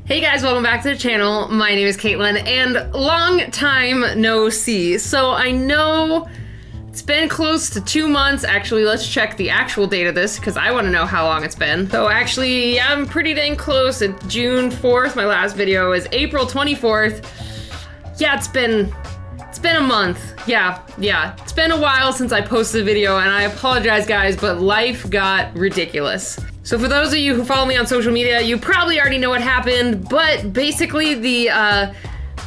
Hey guys, welcome back to the channel. My name is Katelyn, and long time no see. So I know it's been close to 2 months. Actually, let's check the actual date of this because I want to know how long it's been. So actually, yeah, I'm pretty dang close. It's June 4th. My last video is April 24th. Yeah, it's been a month. Yeah, it's been a while since I posted a video, and I apologize guys, but life got ridiculous. So for those of you who follow me on social media, you probably already know what happened, but basically the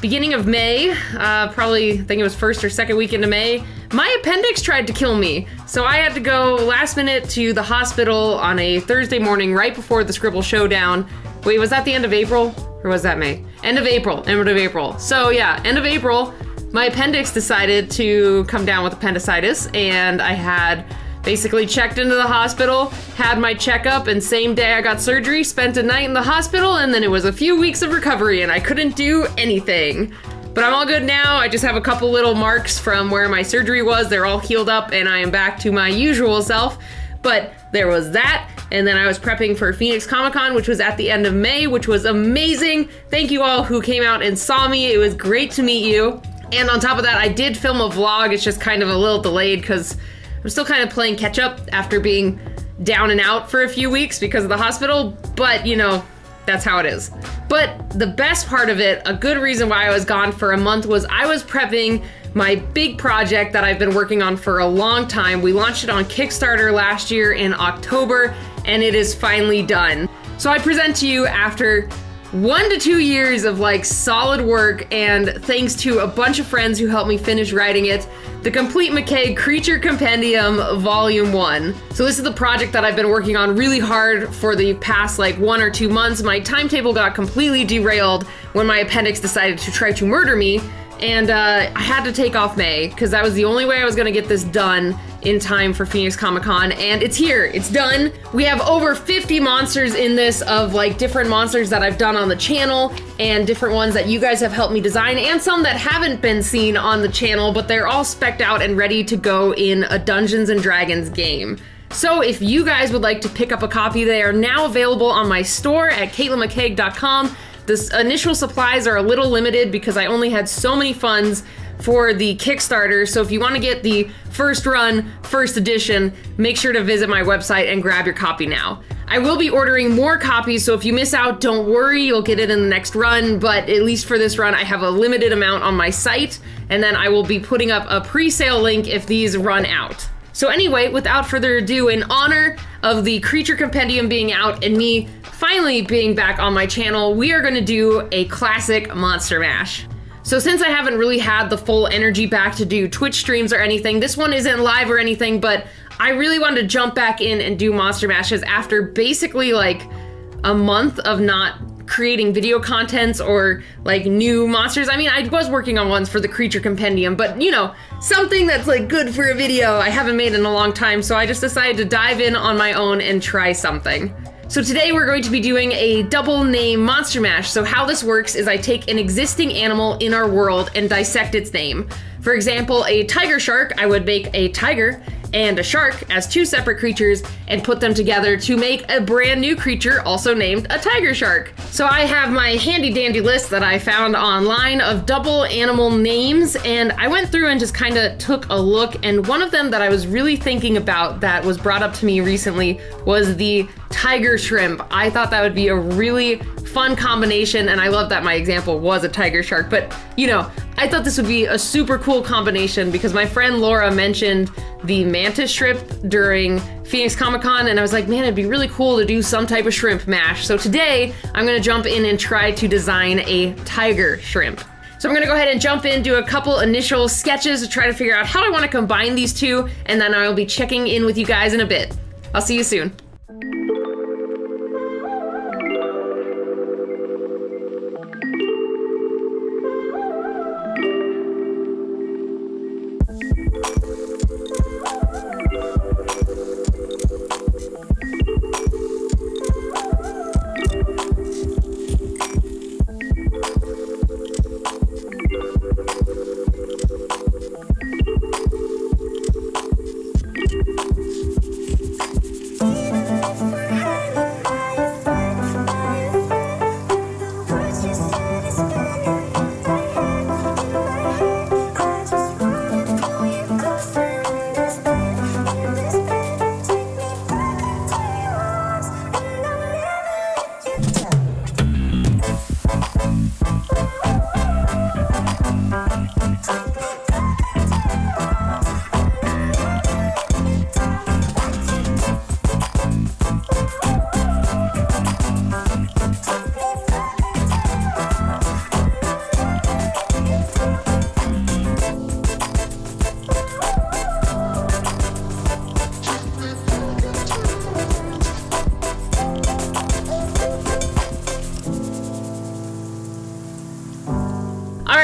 beginning of May, probably I think it was first or second week into May, my appendix tried to kill me. So I had to go last minute to the hospital on a Thursday morning right before the Scribble Showdown. Wait, was that the end of April? Or was that May? End of April. So yeah, end of April, my appendix decided to come down with appendicitis, and I had basically checked into the hospital, had my checkup, and same day I got surgery, spent a night in the hospital, and then it was a few weeks of recovery and I couldn't do anything. But I'm all good now. I just have a couple little marks from where my surgery was. They're all healed up and I am back to my usual self. But there was that, and then I was prepping for Phoenix Comic-Con, which was at the end of May, which was amazing. Thank you all who came out and saw me. It was great to meet you. And on top of that, I did film a vlog. It's just kind of a little delayed because I'm still kind of playing catch up after being down and out for a few weeks because of the hospital, but you know, that's how it is. But the best part of it, a good reason why I was gone for a month, was I was prepping my big project that I've been working on for a long time. We launched it on Kickstarter last year in October, and it is finally done. So I present to you after 1 to 2 years of like solid work, and thanks to a bunch of friends who helped me finish writing it, the Complete McCaigue Creature Compendium Volume 1. So this is the project that I've been working on really hard for the past like 1 or 2 months. My timetable got completely derailed when my appendix decided to try to murder me, and I had to take off May because that was the only way I was gonna get this done in time for Phoenix Comic-Con, and it's here, it's done. We have over 50 monsters in this, of like different monsters that I've done on the channel and different ones that you guys have helped me design, and some that haven't been seen on the channel, but they're all spec'd out and ready to go in a Dungeons and Dragons game. So if you guys would like to pick up a copy, they are now available on my store at KatelynMcCaigue.com. The initial supplies are a little limited because I only had so many funds for the Kickstarter, so if you want to get the first run, first edition, make sure to visit my website and grab your copy now. I will be ordering more copies, so if you miss out, don't worry, you'll get it in the next run, but at least for this run, I have a limited amount on my site, and then I will be putting up a pre-sale link if these run out. So anyway, without further ado, in honor of the Creature Compendium being out and me finally being back on my channel, we are gonna do a classic Monster Mash. So since I haven't really had the full energy back to do Twitch streams or anything, this one isn't live or anything, but I really wanted to jump back in and do Monster Mashes after basically like a month of not creating video contents or like new monsters. I mean, I was working on ones for the Creature Compendium, but you know, something that's like good for a video I haven't made in a long time, so I just decided to dive in on my own and try something. So today we're going to be doing a double name Monster Mash. So how this works is I take an existing animal in our world and dissect its name. For example, a tiger shark, I would make a tiger and a shark as 2 separate creatures and put them together to make a brand new creature also named a tiger shark. So I have my handy dandy list that I found online of double animal names, and I went through and just kind of took a look, and one of them that I was really thinking about that was brought up to me recently was the tiger shrimp. I thought that would be a really fun combination, and I love that my example was a tiger shark, but you know, I thought this would be a super cool combination because my friend Laura mentioned the mantis shrimp during Phoenix Comic-Con, and I was like, man, it'd be really cool to do some type of shrimp mash. So today I'm gonna jump in and try to design a tiger shrimp. So I'm gonna go ahead and jump in, do a couple initial sketches to try to figure out how I wanna combine these two, and then I'll be checking in with you guys in a bit. I'll see you soon.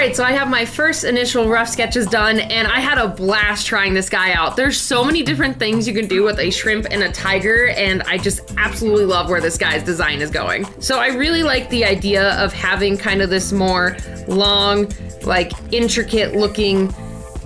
Alright, so I have my first initial rough sketches done, and I had a blast trying this guy out. There's so many different things you can do with a shrimp and a tiger, and I just absolutely love where this guy's design is going. So I really like the idea of having kind of this more long, like intricate looking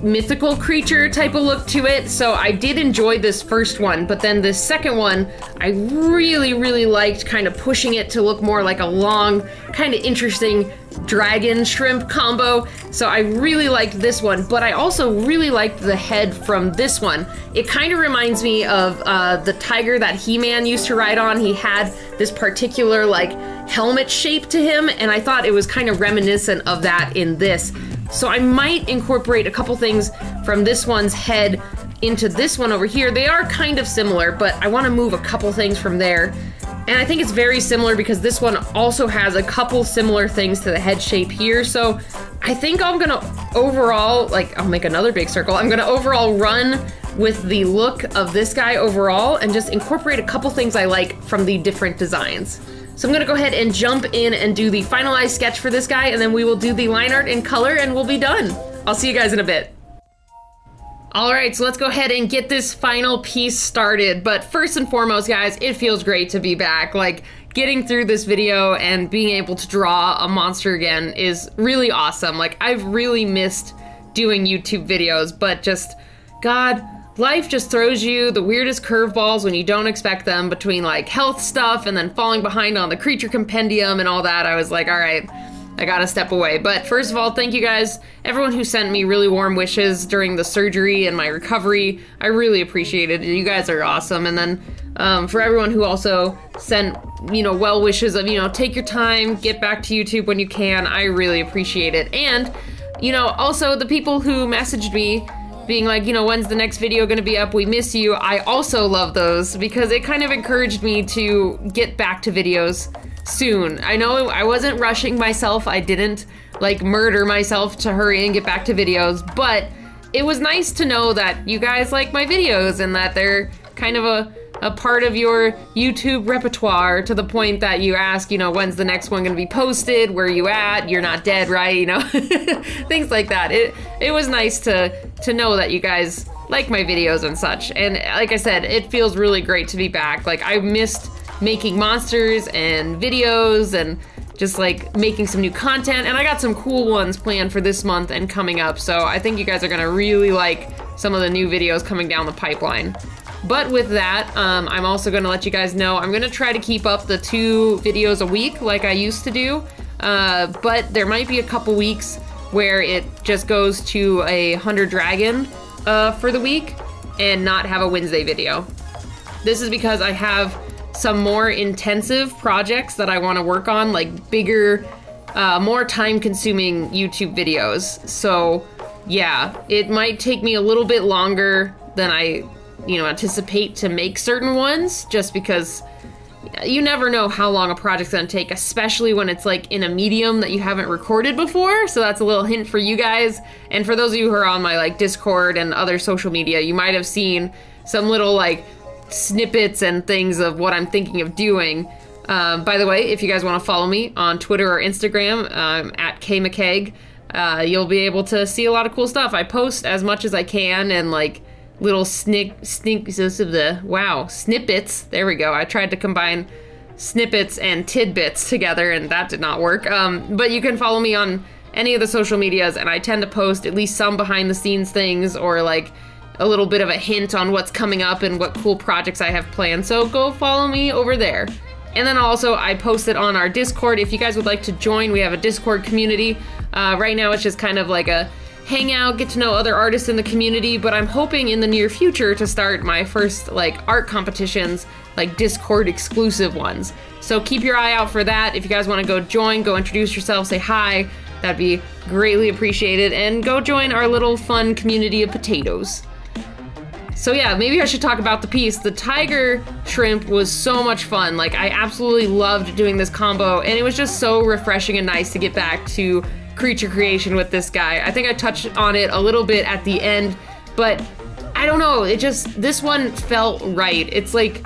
mythical creature type of look to it. So I did enjoy this first one, but then the second one, I really liked kind of pushing it to look more like a long, kind of interesting dragon shrimp combo. So I really liked this one, but I also really liked the head from this one. It kind of reminds me of the tiger that He-Man used to ride on. He had this particular like helmet shape to him, and I thought it was kind of reminiscent of that in this. So I might incorporate a couple things from this one's head into this one over here. They are kind of similar, but I want to move a couple things from there. And I think it's very similar because this one also has a couple similar things to the head shape here. So I think I'm gonna overall, like, I'll make another big circle. I'm gonna overall run with the look of this guy overall and just incorporate a couple things I like from the different designs. So I'm gonna go ahead and jump in and do the finalized sketch for this guy, and then we will do the line art in color and we'll be done. I'll see you guys in a bit. All right, so let's go ahead and get this final piece started. But first and foremost, guys, it feels great to be back. Like, getting through this video and being able to draw a monster again is really awesome. Like, I've really missed doing YouTube videos, but just, God, life just throws you the weirdest curveballs when you don't expect them, between like health stuff and then falling behind on the creature compendium and all that. I was like, all right, I gotta step away. But first of all, thank you guys, everyone who sent me really warm wishes during the surgery and my recovery. I really appreciate it. You guys are awesome. And then for everyone who also sent, you know, well wishes of, you know, take your time, get back to YouTube when you can. I really appreciate it. And, you know, also the people who messaged me being like, you know, when's the next video gonna be up? We miss you. I also love those because it kind of encouraged me to get back to videos soon. I know I wasn't rushing myself. I didn't like murder myself to hurry and get back to videos, but it was nice to know that you guys like my videos and that they're kind of a part of your YouTube repertoire, to the point that you ask, you know, when's the next one gonna be posted? Where are you at? You're not dead, right? You know, things like that. It was nice to know that you guys like my videos and such. And like I said, it feels really great to be back. Like, I missed making monsters and videos and just like making some new content, and I got some cool ones planned for this month and coming up. So I think you guys are gonna really like some of the new videos coming down the pipeline. But with that, I'm also gonna let you guys know I'm gonna try to keep up the 2 videos a week like I used to do, but there might be a couple weeks where it just goes to a 100 dragon for the week and not have a Wednesday video. This is because I have some more intensive projects that I want to work on, like bigger, more time-consuming YouTube videos. So yeah, it might take me a little bit longer than I, you know, anticipate to make certain ones, just because you never know how long a project's gonna take, especially when it's like in a medium that you haven't recorded before. So that's a little hint for you guys. And for those of you who are on my like Discord and other social media, you might have seen some little like snippets and things of what I'm thinking of doing. By the way, if you guys want to follow me on Twitter or Instagram, at KMcCaigue, you'll be able to see a lot of cool stuff. I post as much as I can, and like little snippets. There we go. I tried to combine snippets and tidbits together, and that did not work. But you can follow me on any of the social medias, and I tend to post at least some behind the scenes things, or like a little bit of a hint on what's coming up and what cool projects I have planned. So go follow me over there. And then also I post it on our Discord. If you guys would like to join, we have a Discord community. Right now it's just kind of like a hangout, get to know other artists in the community, but I'm hoping in the near future to start my first like art competitions, like Discord exclusive ones. So keep your eye out for that. If you guys want to go join, go introduce yourself, say hi, that'd be greatly appreciated, and go join our little fun community of potatoes. So yeah, maybe I should talk about the piece. The tiger shrimp was so much fun. Like, I absolutely loved doing this combo, and it was just so refreshing and nice to get back to creature creation with this guy. I think I touched on it a little bit at the end, but I don't know, it just, this one felt right. It's like,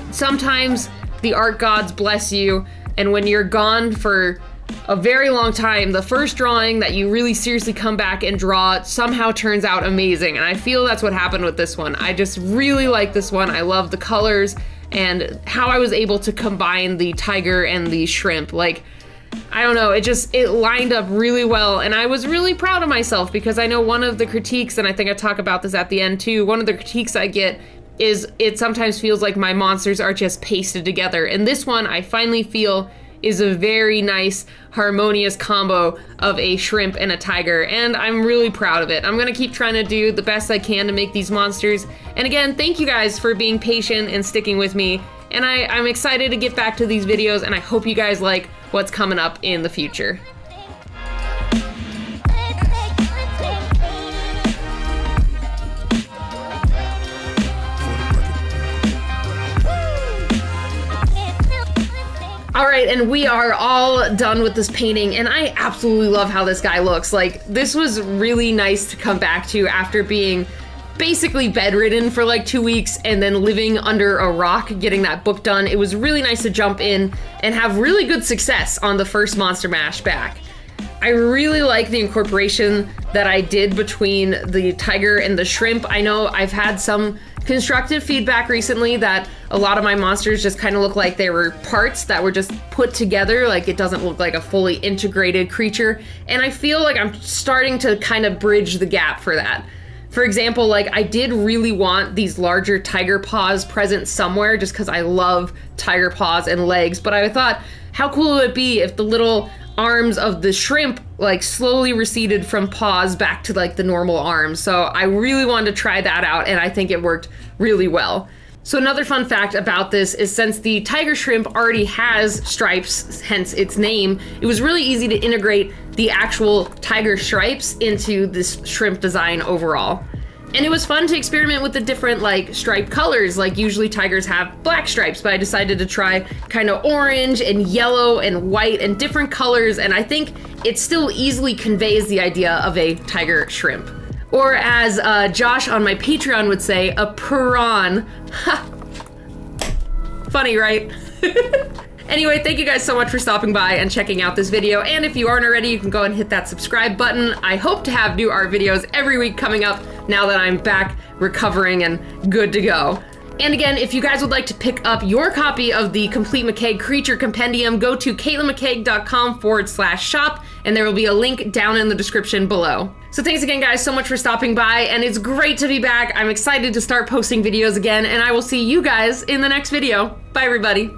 sometimes the art gods bless you, and when you're gone for a very long time, the first drawing that you really seriously come back and draw somehow turns out amazing. And I feel that's what happened with this one. I just really like this one. I love the colors and how I was able to combine the tiger and the shrimp. Like, I don't know, it lined up really well, and I was really proud of myself because I know one of the critiques, and I think I talk about this at the end too, one of the critiques I get is it sometimes feels like my monsters are just pasted together. And this one I finally feel is a very nice, harmonious combo of a shrimp and a tiger, and I'm really proud of it. I'm gonna keep trying to do the best I can to make these monsters. And again, thank you guys for being patient and sticking with me. And I'm excited to get back to these videos, and I hope you guys like what's coming up in the future. All right, and we are all done with this painting, and I absolutely love how this guy looks. Like, this was really nice to come back to after being basically bedridden for like 2 weeks and then living under a rock getting that book done. It was really nice to jump in and have really good success on the first Monster Mash back. I really like the incorporation that I did between the tiger and the shrimp. I know I've had some constructive feedback recently that a lot of my monsters just kind of look like they were parts that were just put together, like it doesn't look like a fully integrated creature. And I feel like I'm starting to kind of bridge the gap for that. For example, like I did really want these larger tiger paws present somewhere just because I love tiger paws and legs, but I thought, how cool would it be if the little arms of the shrimp like slowly receded from paws back to like the normal arms. So I really wanted to try that out, and I think it worked really well. So another fun fact about this is since the tiger shrimp already has stripes, hence its name, it was really easy to integrate the actual tiger stripes into this shrimp design overall. And it was fun to experiment with the different like stripe colors. Like usually tigers have black stripes, but I decided to try kind of orange and yellow and white and different colors, and I think it still easily conveys the idea of a tiger shrimp. Or as Josh on my Patreon would say, a prawn. Ha! Funny, right? Anyway, thank you guys so much for stopping by and checking out this video. And if you aren't already, you can go and hit that subscribe button. I hope to have new art videos every week coming up now that I'm back recovering and good to go. And again, if you guys would like to pick up your copy of the Complete McCaigue Creature Compendium, go to KatelynMcCaigue.com/shop, and there will be a link down in the description below. So thanks again, guys, so much for stopping by, and it's great to be back. I'm excited to start posting videos again, and I will see you guys in the next video. Bye, everybody.